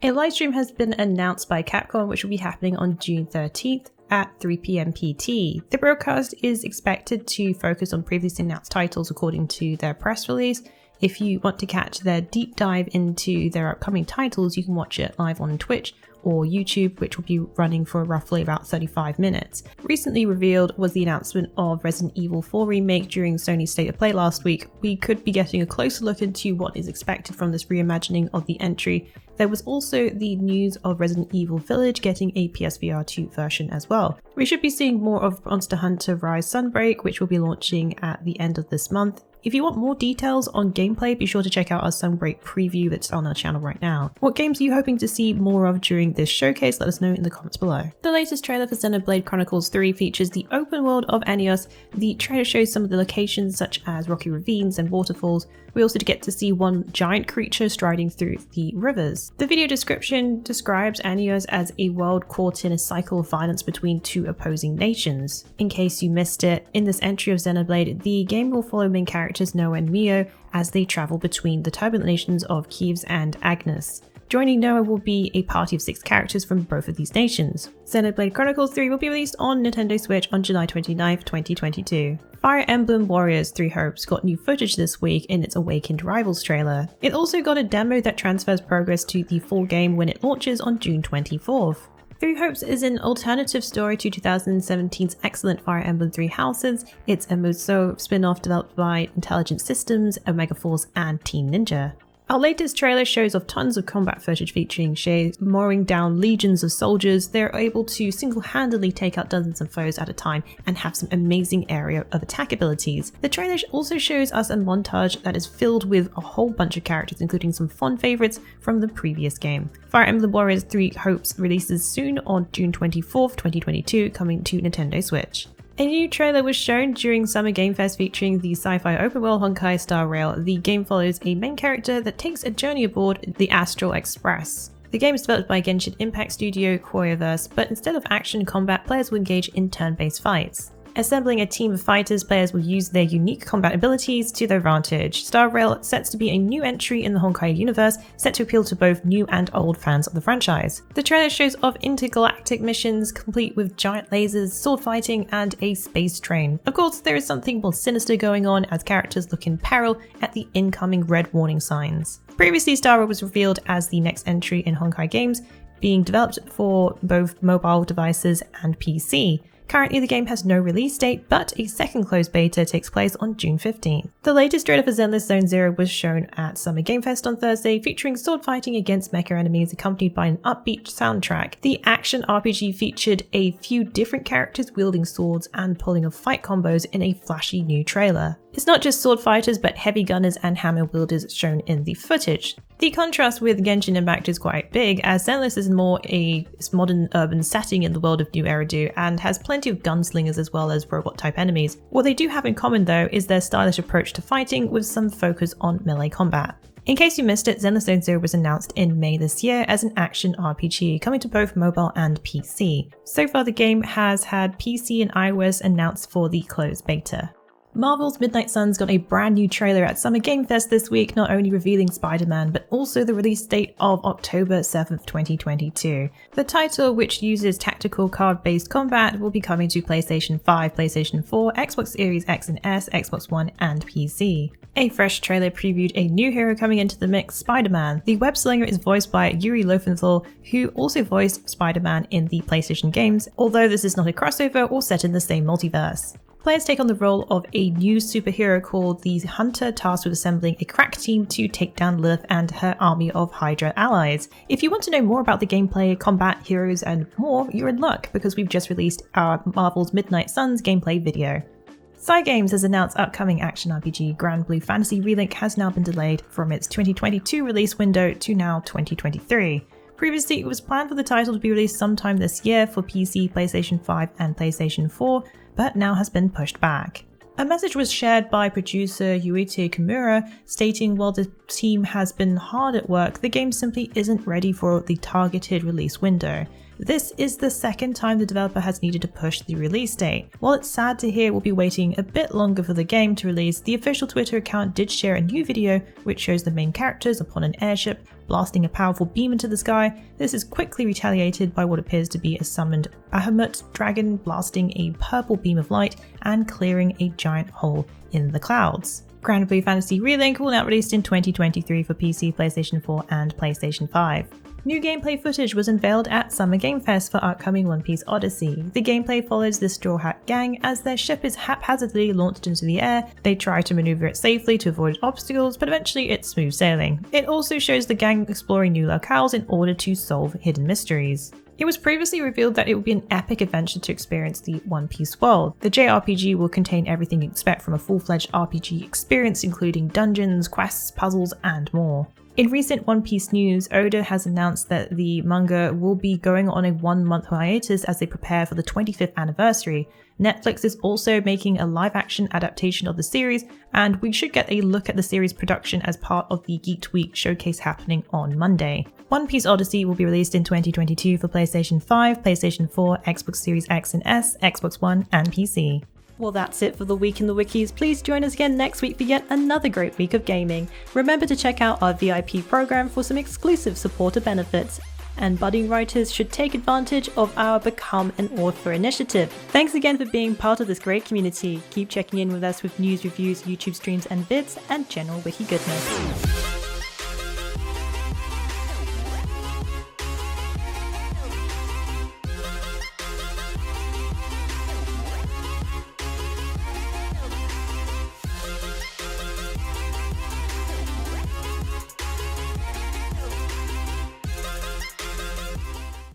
A livestream has been announced by Capcom, which will be happening on June 13th at 3 PM PT. The broadcast is expected to focus on previously announced titles according to their press release. If you want to catch their deep dive into their upcoming titles, you can watch it live on Twitch or YouTube, which will be running for roughly about 35 minutes. Recently revealed was the announcement of Resident Evil 4 Remake during Sony's State of Play last week. We could be getting a closer look into what is expected from this reimagining of the entry. There was also the news of Resident Evil Village getting a PSVR 2 version as well. We should be seeing more of Monster Hunter Rise Sunbreak, which will be launching at the end of this month. If you want more details on gameplay, be sure to check out our Sunbreak preview that's on our channel right now. What games are you hoping to see more of during this showcase? Let us know in the comments below. The latest trailer for Xenoblade Chronicles 3 features the open world of Enios. The trailer shows some of the locations such as rocky ravines and waterfalls. We also get to see one giant creature striding through the rivers. The video description describes Enios as a world caught in a cycle of violence between two opposing nations. In case you missed it, in this entry of Xenoblade, the game will follow main characters Noah and Mio as they travel between the turbulent nations of Kiev and Agnes. Joining Noah will be a party of 6 characters from both of these nations. Xenoblade Chronicles 3 will be released on Nintendo Switch on July 29th, 2022. Fire Emblem Warriors 3 Hopes got new footage this week in its Awakened Rivals trailer. It also got a demo that transfers progress to the full game when it launches on June 24th. 3 Hopes is an alternative story to 2017's excellent Fire Emblem 3 Houses. It's a Musou spin-off developed by Intelligent Systems, Omega Force and Team Ninja. Our latest trailer shows off tons of combat footage featuring Shay mowing down legions of soldiers. They're able to single-handedly take out dozens of foes at a time and have some amazing area of attack abilities. The trailer also shows us a montage that is filled with a whole bunch of characters, including some fun favorites from the previous game. Fire Emblem Warriors 3 Hopes releases soon on June 24th, 2022, coming to Nintendo Switch. A new trailer was shown during Summer Game Fest featuring the sci-fi open-world Honkai Star Rail. The game follows a main character that takes a journey aboard the Astral Express. The game is developed by Genshin Impact studio Koyaverse, but instead of action combat, players will engage in turn-based fights. Assembling a team of fighters, players will use their unique combat abilities to their advantage. Star Rail sets to be a new entry in the Honkai universe, set to appeal to both new and old fans of the franchise. The trailer shows off intergalactic missions complete with giant lasers, sword fighting, and a space train. Of course, there is something more sinister going on as characters look in peril at the incoming red warning signs. Previously, Star Rail was revealed as the next entry in Honkai games, being developed for both mobile devices and PC. Currently, the game has no release date, but a second closed beta takes place on June 15th. The latest trailer for Zenless Zone Zero was shown at Summer Game Fest on Thursday, featuring sword fighting against mecha enemies accompanied by an upbeat soundtrack. The action RPG featured a few different characters wielding swords and pulling off fight combos in a flashy new trailer. It's not just sword fighters, but heavy gunners and hammer wielders shown in the footage. The contrast with Genshin Impact is quite big, as Zenless is more a modern urban setting in the world of New Eridu and has plenty of gunslingers as well as robot-type enemies. What they do have in common though is their stylish approach to fighting with some focus on melee combat. In case you missed it, Zenless Zone Zero was announced in May this year as an action RPG, coming to both mobile and PC. So far the game has had PC and iOS announced for the closed beta. Marvel's Midnight Suns got a brand new trailer at Summer Game Fest this week, not only revealing Spiderman, but also the release date of October 7th, 2022. The title, which uses tactical card-based combat, will be coming to PlayStation 5, PlayStation 4, Xbox Series X and S, Xbox One, and PC. A fresh trailer previewed a new hero coming into the mix, Spiderman. The web slinger is voiced by Yuri Lowenthal, who also voiced Spider-Man in the PlayStation games, although this is not a crossover or set in the same multiverse. Players take on the role of a new superhero called the Hunter, tasked with assembling a crack team to take down Lilith and her army of Hydra allies. If you want to know more about the gameplay, combat, heroes, and more, you're in luck because we've just released our Marvel's Midnight Suns gameplay video. Cygames has announced upcoming action RPG Granblue Fantasy Relink has now been delayed from its 2022 release window to now 2023. Previously, it was planned for the title to be released sometime this year for PC, PlayStation 5, and PlayStation 4, but now has been pushed back. A message was shared by producer Yuichi Kimura stating while the team has been hard at work, the game simply isn't ready for the targeted release window. This is the second time the developer has needed to push the release date. While it's sad to hear we'll be waiting a bit longer for the game to release, the official Twitter account did share a new video which shows the main characters upon an airship blasting a powerful beam into the sky. This is quickly retaliated by what appears to be a summoned Bahamut dragon blasting a purple beam of light and clearing a giant hole in the clouds. Granblue Fantasy Relink will now released in 2023 for PC, PlayStation 4 and PlayStation 5. New gameplay footage was unveiled at Summer Game Fest for upcoming One Piece Odyssey. The gameplay follows the Straw Hat Gang as their ship is haphazardly launched into the air. They try to maneuver it safely to avoid obstacles, but eventually it's smooth sailing. It also shows the gang exploring new locales in order to solve hidden mysteries. It was previously revealed that it will be an epic adventure to experience the One Piece world. The JRPG will contain everything you expect from a full-fledged RPG experience, including dungeons, quests, puzzles, and more. In recent One Piece news, Oda has announced that the manga will be going on a 1-month hiatus as they prepare for the 25th anniversary. Netflix is also making a live-action adaptation of the series, and we should get a look at the series production as part of the Geeked Week showcase happening on Monday. One Piece Odyssey will be released in 2022 for PlayStation 5, PlayStation 4, Xbox Series X and S, Xbox One, and PC. Well, that's it for the Week in the Wikis. Please join us again next week for yet another great week of gaming. Remember to check out our VIP program for some exclusive supporter benefits. And budding writers should take advantage of our Become an Author initiative. Thanks again for being part of this great community. Keep checking in with us with news, reviews, YouTube streams and vids, and general wiki goodness.